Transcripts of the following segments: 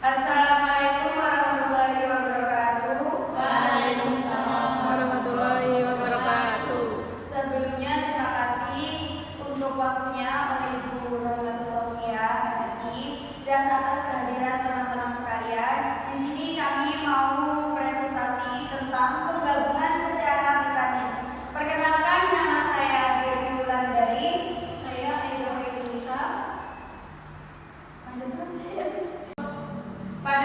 Assalamualaikum warahmatullahi wabarakatuh. Waalaikumsalam warahmatullahi wabarakatuh. Sebelumnya terima kasih untuk waktunya oleh Ibu Rohmatus Sofia, MSI, dan atas kehadiran teman-teman sekalian. Di sini kami mau presentasi tentang penggabungan secara mekanis. Perkenalkan, nama saya Dewi Wulandari. Saya Ega Wiyusa. Pada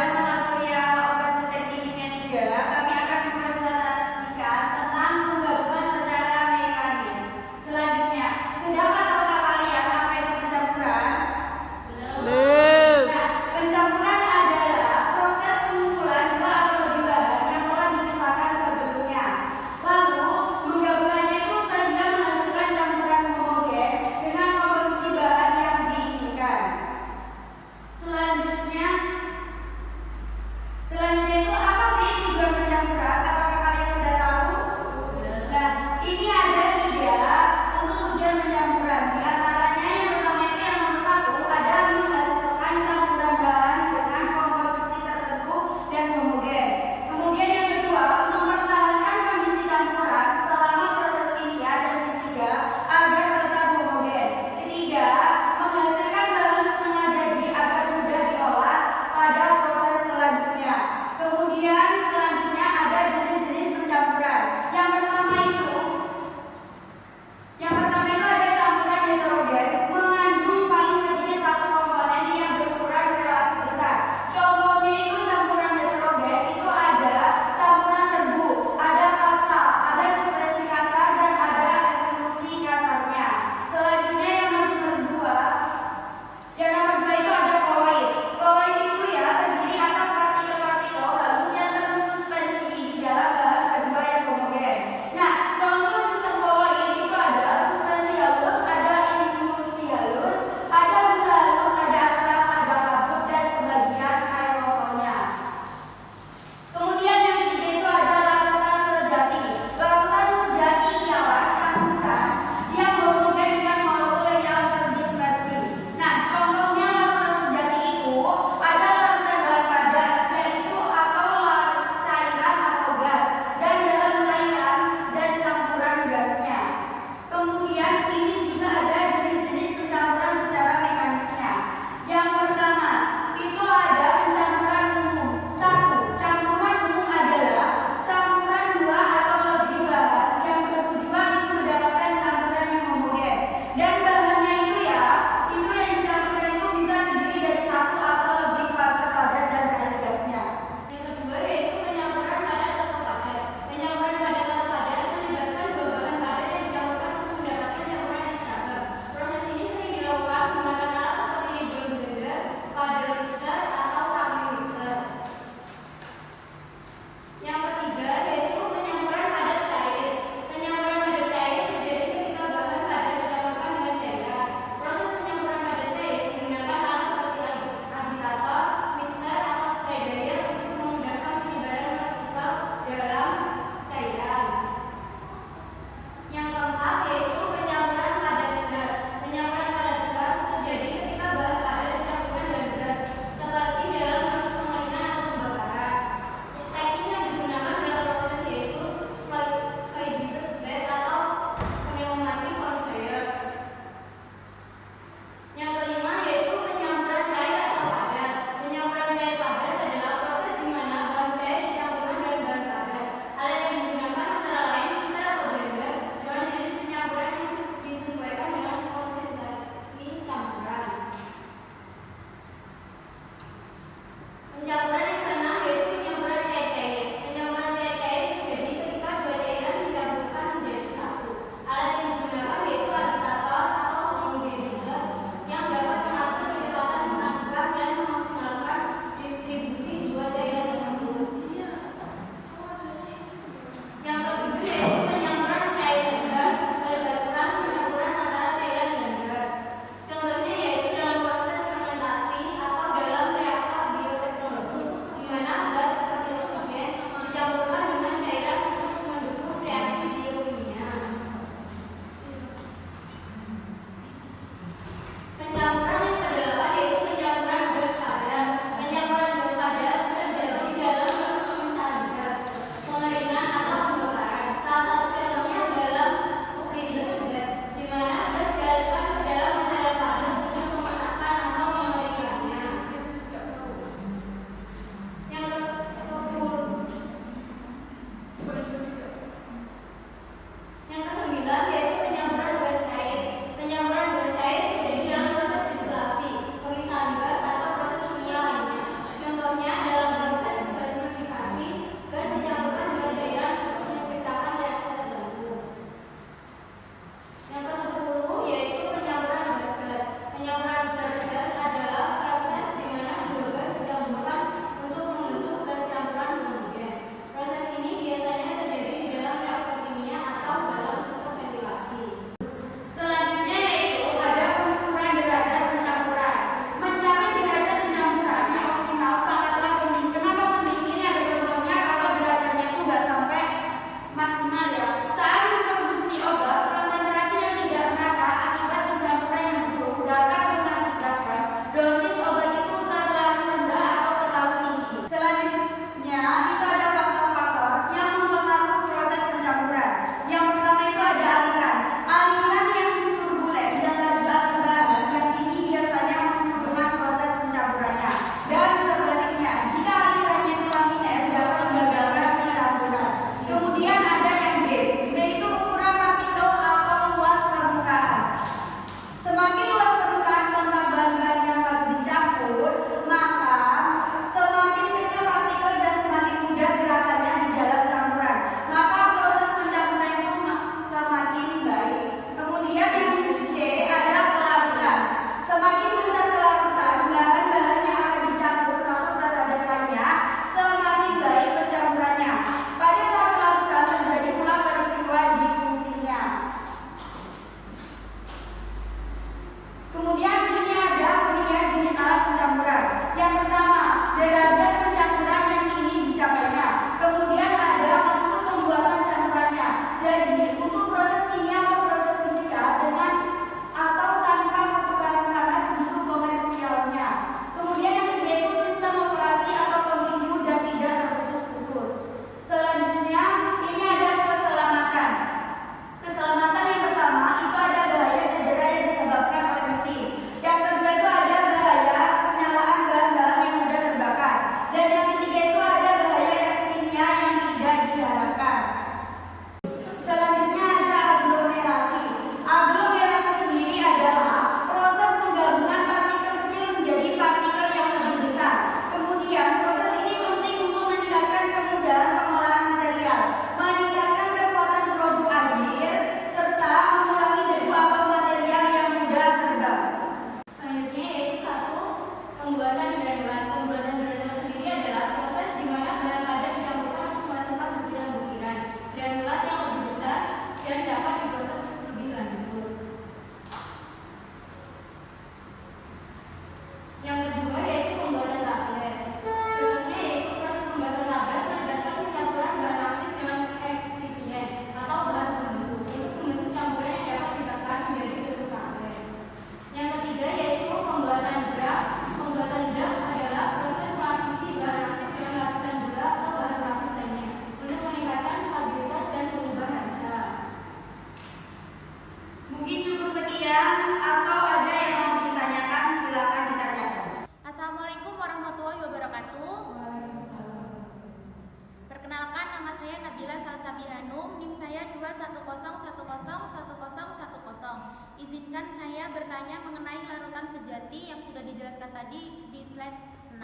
mengenai larutan sejati yang sudah dijelaskan tadi di slide 6.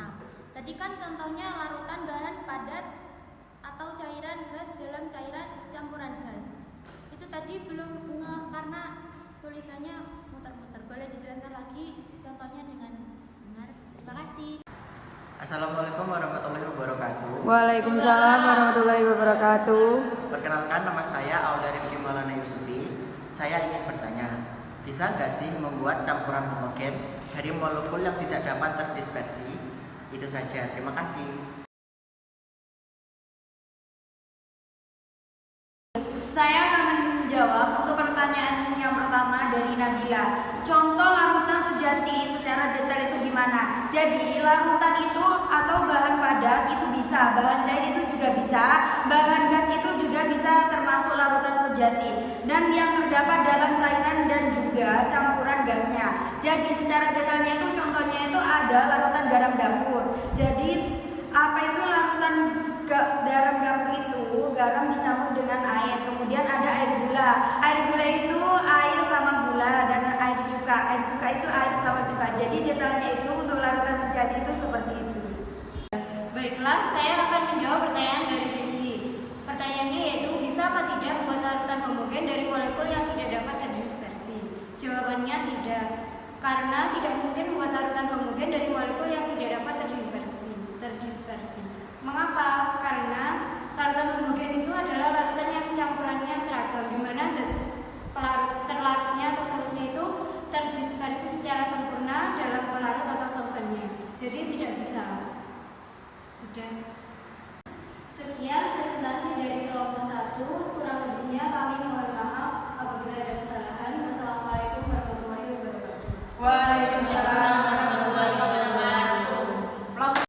Tadi kan contohnya larutan bahan padat atau cairan gas dalam cairan campuran gas. Itu tadi belum ngeh karena tulisannya muter-muter. Boleh dijelaskan lagi contohnya dengan benar? Terima kasih. Assalamualaikum warahmatullahi wabarakatuh. Waalaikumsalam warahmatullahi wabarakatuh. Perkenalkan, nama saya Aulia Rifki Maulana Yusufi. Saya ingin bertanya, bisa nggak sih membuat campuran homogen dari molekul yang tidak dapat terdispersi? Itu saja, terima kasih. Saya akan menjawab untuk pertanyaan yang pertama dari Nabila. Contoh larutan sejati secara detail itu gimana? Jadi larutan itu atau bahan padat itu bisa, bahan cair itu juga bisa, bahan gas itu juga bisa termasuk larutan sejati. Dan yang terdapat dalam cairan dan juga campuran gasnya. Jadi secara detailnya itu contohnya itu ada larutan garam dapur. Jadi apa itu larutan garam dapur itu? Garam dicampur dengan air. Kemudian ada air gula. Air gula itu air sama gula, dan air cuka. Air cuka itu air sama cuka. Jadi detailnya itu untuk larutan sejati itu seperti itu. Baiklah, saya akan menjawab pertanyaan dari Rizky. Pertanyaannya yaitu, bisa apa tidak membuat larutan homogen dari molekul yang tidak dapat terdispersi? Jawabannya tidak, karena tidak mungkin membuat larutan homogen dari molekul yang tidak dapat terdispersi. Mengapa? Karena larutan homogen itu adalah larutan yang campurannya seragam, di mana zat terlarutnya atau solutnya itu terdispersi secara sempurna